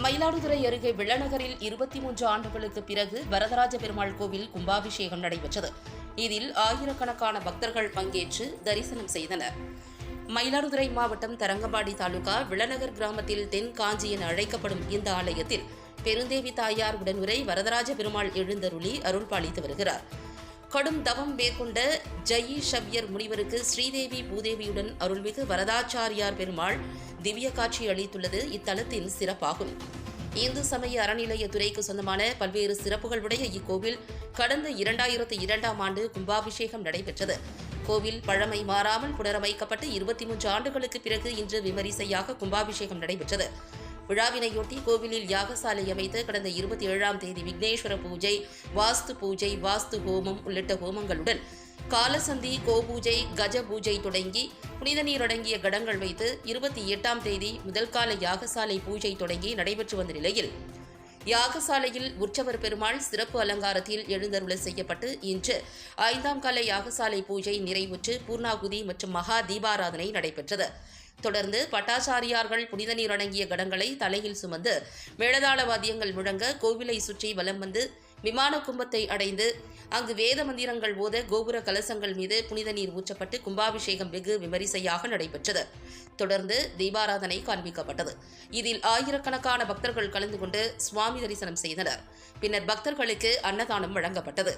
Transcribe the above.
மயிலாடுதுறை அருகே விளநகரில் 23 ஆண்டுகளுக்கு பிறகு வரதராஜ பெருமாள் கோவில் கும்பாபிஷேகம் நடைபெற்றது. இதில் ஆயிரக்கணக்கான பக்தர்கள் பங்கேற்று தரிசனம் செய்தனர். மயிலாடுதுறை மாவட்டம் தரங்கம்பாடி தாலுகா விளநகர் கிராமத்தில் தென் காஞ்சி என அழைக்கப்படும் இந்த ஆலயத்தில் பெருந்தேவி தாயார் உடனுரை வரதராஜ பெருமாள் எழுந்தருளி அருள்பாலித்து வருகிறார். கடும் தவம் மேற்கொண்ட ஜயி ஷவ்யர் முனிவருக்கு ஸ்ரீதேவி பூதேவியுடன் அருள்மிகு வரதாச்சாரியார் பெருமாள் திவ்ய காட்சி அளித்துள்ளது இத்தலத்தின் சிறப்பாகும். இந்து சமய அறநிலையத்துறைக்கு சொந்தமான பல்வேறு சிறப்புகளுடைய இக்கோவில் கடந்த 2002ஆம் ஆண்டு கும்பாபிஷேகம் நடைபெற்றது. கோவில் பழமை மாறாமல் புனரமைக்கப்பட்டு 23 ஆண்டுகளுக்கு பிறகு இன்று விமரிசையாக கும்பாபிஷேகம் நடைபெற்றது. விழாவினையொட்டி கோவிலில் யாகசாலை அமைத்து கடந்த 27ஆம் தேதி விக்னேஸ்வர பூஜை, வாஸ்து ஹோமம் உள்ளிட்ட ஹோமங்களுடன் காலசந்தி, கோபூஜை, கஜ பூஜை தொடங்கி புனித நீர் அடங்கிய கடங்கள் வைத்து 28ஆம் தேதி முதல் கால யாகசாலை பூஜை தொடங்கி நடைபெற்று வந்த நிலையில் யாகசாலையில் உற்சவர் பெருமாள் சிறப்பு அலங்காரத்தில் எழுந்தருள செய்யப்பட்டு இன்று 5ஆம் கால யாகசாலை பூஜை நிறைவுற்று பூர்ணாகுதி மற்றும் மகா தீபாராதனை நடைபெற்றது. தொடர்ந்து பட்டாச்சாரியார்கள் புனித நீர் அடங்கிய கடங்களை தலையில் சுமந்து மேளதாள வாத்தியங்கள் முழங்க கோவிலை சுற்றி வலம் வந்து விமான கும்பத்தை அடைந்து அங்கு வேத மந்திரங்கள் ஓத கோபுர கலசங்கள் மீது புனித நீர் ஊற்றப்பட்டு கும்பாபிஷேகம் வெகு விமரிசையாக நடைபெற்றது. தொடர்ந்து தீபாராதனை காண்பிக்கப்பட்டது. இதில் ஆயிரக்கணக்கான பக்தர்கள் கலந்து கொண்டு சுவாமி தரிசனம் செய்தனர். பின்னர் பக்தர்களுக்கு அன்னதானம் வழங்கப்பட்டது.